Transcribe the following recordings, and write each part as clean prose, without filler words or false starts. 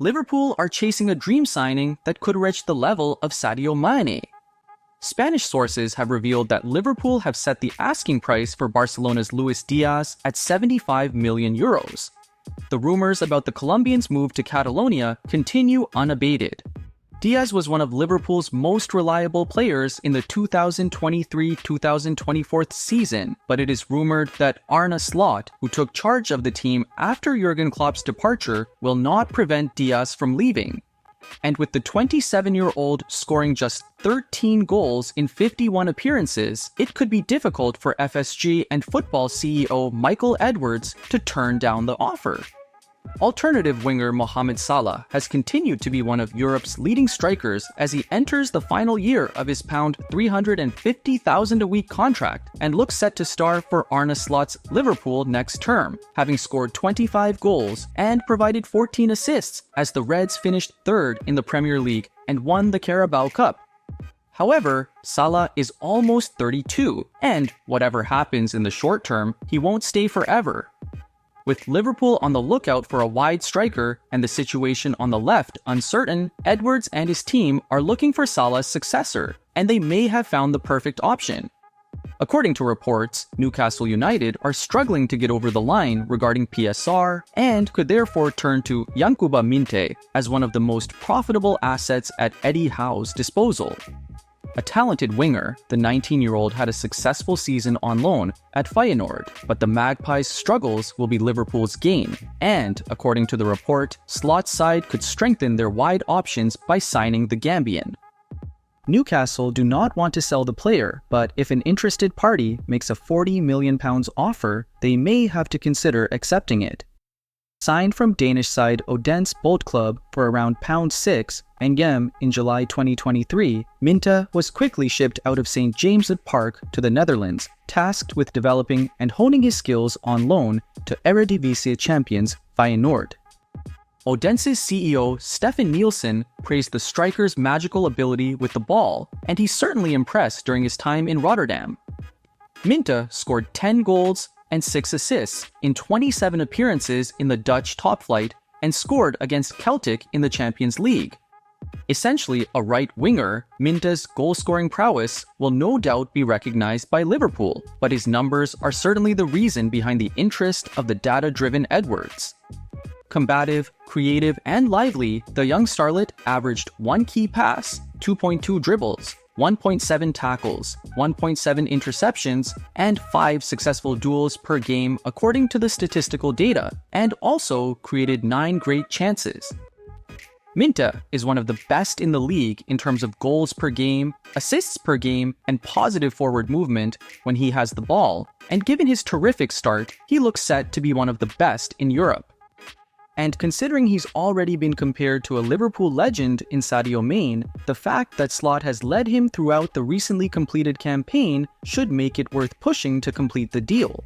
Liverpool are chasing a dream signing that could reach the level of Sadio Mane. Spanish sources have revealed that Liverpool have set the asking price for Barcelona's Luis Diaz at €75 million. The rumors about the Colombian's move to Catalonia continue unabated. Diaz was one of Liverpool's most reliable players in the 2023-2024 season, but it is rumored that Arne, who took charge of the team after Jürgen Klopp's departure, will not prevent Diaz from leaving. And with the 27-year-old scoring just 13 goals in 51 appearances, it could be difficult for FSG and football CEO Michael Edwards to turn down the offer. Alternative winger Mohamed Salah has continued to be one of Europe's leading strikers as he enters the final year of his £350,000 a week contract and looks set to star for Arne Slot's Liverpool next term, having scored 25 goals and provided 14 assists as the Reds finished third in the Premier League and won the Carabao Cup. However, Salah is almost 32, and whatever happens in the short term, he won't stay forever. With Liverpool on the lookout for a wide striker and the situation on the left uncertain, Edwards and his team are looking for Salah's successor, and they may have found the perfect option. According to reports, Newcastle United are struggling to get over the line regarding PSR and could therefore turn to Yankuba Minteh as one of the most profitable assets at Eddie Howe's disposal. A talented winger, the 19-year-old had a successful season on loan at Feyenoord, but the Magpies' struggles will be Liverpool's gain, and, according to the report, Slot's side could strengthen their wide options by signing the Gambian. Newcastle do not want to sell the player, but if an interested party makes a £40 million offer, they may have to consider accepting it. Signed from Danish side Odense Boldklub for around £6 and in July 2023, Minteh was quickly shipped out of St. James's Park to the Netherlands, tasked with developing and honing his skills on loan to Eredivisie champions Feyenoord. Odense's CEO Stefan Nielsen praised the striker's magical ability with the ball, and he certainly impressed during his time in Rotterdam. Minteh scored 10 goals and 6 assists in 27 appearances in the Dutch top flight and scored against Celtic in the Champions League. Essentially a right winger, Minteh's goal-scoring prowess will no doubt be recognized by Liverpool, but his numbers are certainly the reason behind the interest of the data-driven Edwards. Combative, creative, and lively, the young starlet averaged 1 key pass, 2.2 dribbles, 1.7 tackles, 1.7 interceptions, and 5 successful duels per game according to the statistical data, and also created 9 great chances. Minteh is one of the best in the league in terms of goals per game, assists per game, and positive forward movement when he has the ball, and given his terrific start, he looks set to be one of the best in Europe. And considering he's already been compared to a Liverpool legend in Sadio Mane, the fact that Slot has led him throughout the recently completed campaign should make it worth pushing to complete the deal.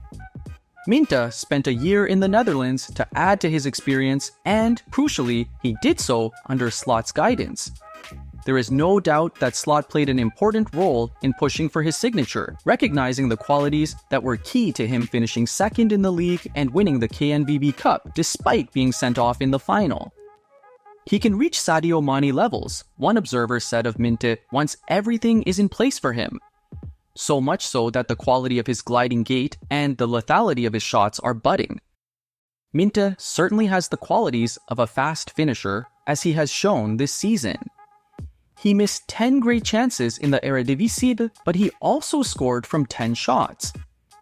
Minteh spent a year in the Netherlands to add to his experience, and, crucially, he did so under Slot's guidance. There is no doubt that Slot played an important role in pushing for his signature, recognizing the qualities that were key to him finishing second in the league and winning the KNVB Cup despite being sent off in the final. He can reach Sadio Mane levels, one observer said of Minteh, once everything is in place for him. So much so that the quality of his gliding gait and the lethality of his shots are budding. Minteh certainly has the qualities of a fast finisher, as he has shown this season. He missed 10 great chances in the Eredivisie, but he also scored from 10 shots.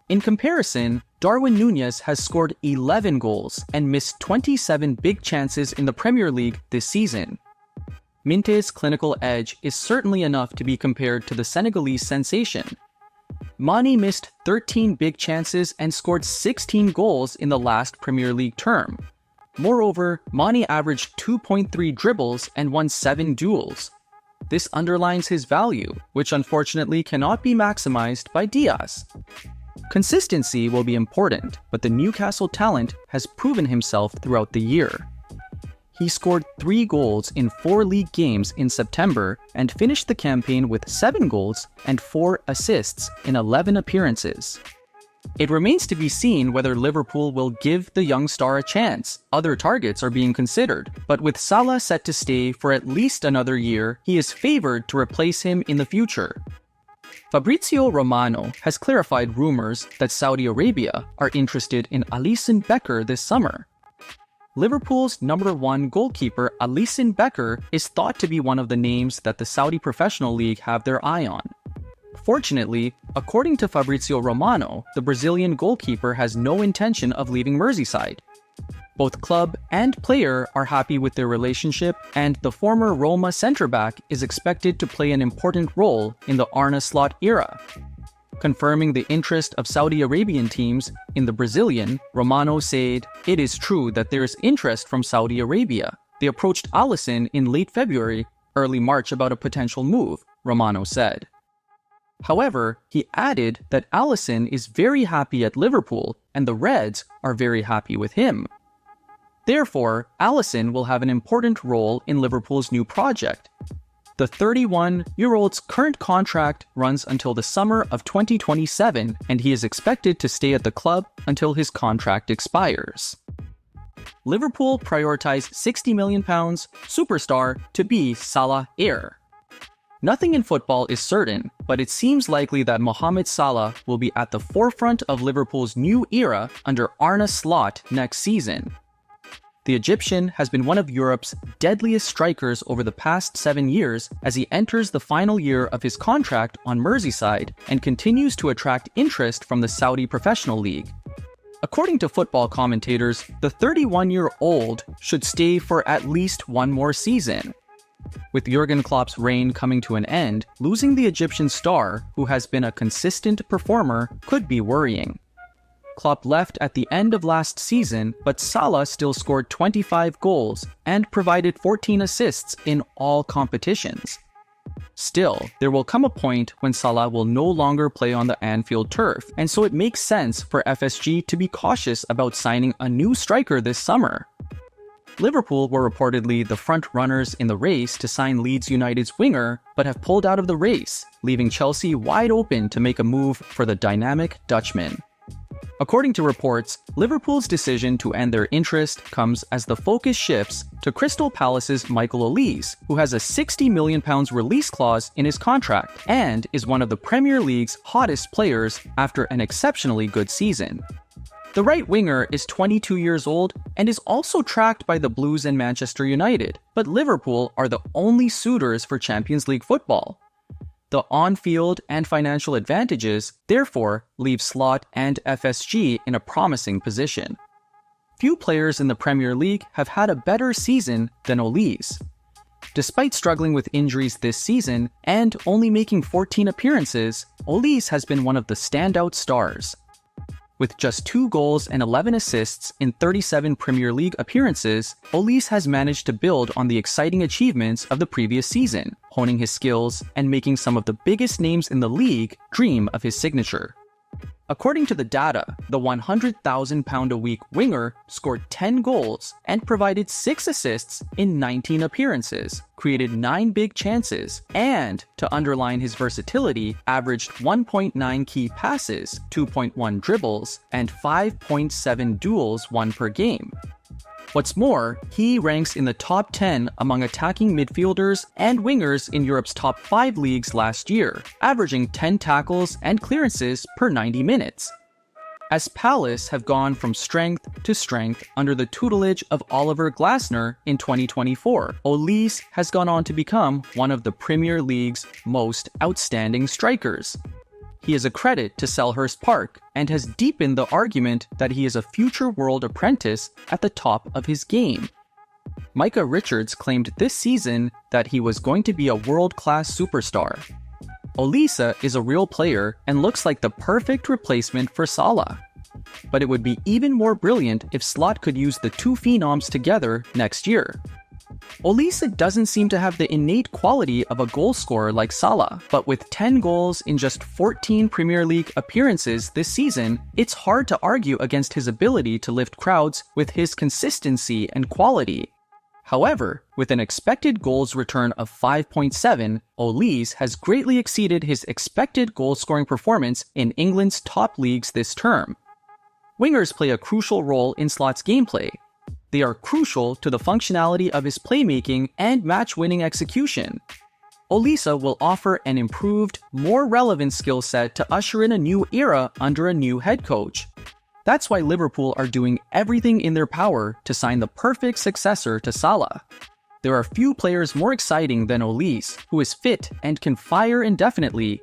In comparison, Darwin Núñez has scored 11 goals and missed 27 big chances in the Premier League this season. Minteh's clinical edge is certainly enough to be compared to the Senegalese sensation. Mane missed 13 big chances and scored 16 goals in the last Premier League term. Moreover, Mane averaged 2.3 dribbles and won 7 duels. This underlines his value, which unfortunately cannot be maximized by Diaz. Consistency will be important, but the Newcastle talent has proven himself throughout the year. He scored 3 goals in 4 league games in September and finished the campaign with 7 goals and 4 assists in 11 appearances. It remains to be seen whether Liverpool will give the young star a chance. Other targets are being considered, but with Salah set to stay for at least another year, he is favored to replace him in the future. Fabrizio Romano has clarified rumors that Saudi Arabia are interested in Allison Becker this summer. Liverpool's #1 goalkeeper Allison Becker is thought to be one of the names that the Saudi Professional League have their eye on. Fortunately, according to Fabrizio Romano, the Brazilian goalkeeper has no intention of leaving Merseyside. Both club and player are happy with their relationship, and the former Roma centre-back is expected to play an important role in the Arne slot era. Confirming the interest of Saudi Arabian teams in the Brazilian, Romano said, "It is true that there is interest from Saudi Arabia. They approached Allison in late February, early March about a potential move," Romano said. However, he added that Allison is very happy at Liverpool and the Reds are very happy with him. Therefore, Allison will have an important role in Liverpool's new project. The 31-year-old's current contract runs until the summer of 2027, and he is expected to stay at the club until his contract expires. Liverpool prioritized £60 million superstar to be Salah heir. Nothing in football is certain, but it seems likely that Mohamed Salah will be at the forefront of Liverpool's new era under Arne Slot next season. The Egyptian has been one of Europe's deadliest strikers over the past 7 years as he enters the final year of his contract on Merseyside and continues to attract interest from the Saudi Professional League. According to football commentators, the 31-year-old should stay for at least one more season. With Jürgen Klopp's reign coming to an end, losing the Egyptian star, who has been a consistent performer, could be worrying. Klopp left at the end of last season, but Salah still scored 25 goals and provided 14 assists in all competitions. Still, there will come a point when Salah will no longer play on the Anfield turf, and so it makes sense for FSG to be cautious about signing a new striker this summer. Liverpool were reportedly the front runners in the race to sign Leeds United's winger, but have pulled out of the race, leaving Chelsea wide open to make a move for the dynamic Dutchman. According to reports, Liverpool's decision to end their interest comes as the focus shifts to Crystal Palace's Michael Olise, who has a £60 million release clause in his contract and is one of the Premier League's hottest players after an exceptionally good season. The right winger is 22 years old and is also tracked by the Blues and Manchester United, but Liverpool are the only suitors for Champions League football. The on-field and financial advantages, therefore, leave Slot and FSG in a promising position. Few players in the Premier League have had a better season than Olise. Despite struggling with injuries this season and only making 14 appearances, Olise has been one of the standout stars. With just 2 goals and 11 assists in 37 Premier League appearances, Olise has managed to build on the exciting achievements of the previous season, honing his skills and making some of the biggest names in the league dream of his signature. According to the data, the £100,000-a-week winger scored 10 goals and provided 6 assists in 19 appearances, created 9 big chances, and, to underline his versatility, averaged 1.9 key passes, 2.1 dribbles, and 5.7 duels won per game. What's more, he ranks in the top 10 among attacking midfielders and wingers in Europe's top 5 leagues last year, averaging 10 tackles and clearances per 90 minutes. As Palace have gone from strength to strength under the tutelage of Oliver Glasner in 2024, Olise has gone on to become one of the Premier League's most outstanding strikers. He is a credit to Selhurst Park and has deepened the argument that he is a future world apprentice at the top of his game. Micah Richards claimed this season that he was going to be a world-class superstar. Olise is a real player and looks like the perfect replacement for Salah. But it would be even more brilliant if Slot could use the two phenoms together next year. Olise doesn't seem to have the innate quality of a goal scorer like Salah, but with 10 goals in just 14 Premier League appearances this season, it's hard to argue against his ability to lift crowds with his consistency and quality. However, with an expected goals return of 5.7, Olise has greatly exceeded his expected goal-scoring performance in England's top leagues this term. Wingers play a crucial role in Slot's gameplay. They are crucial to the functionality of his playmaking and match-winning execution. Olise will offer an improved, more relevant skill set to usher in a new era under a new head coach. That's why Liverpool are doing everything in their power to sign the perfect successor to Salah. There are few players more exciting than Olise, who is fit and can fire indefinitely,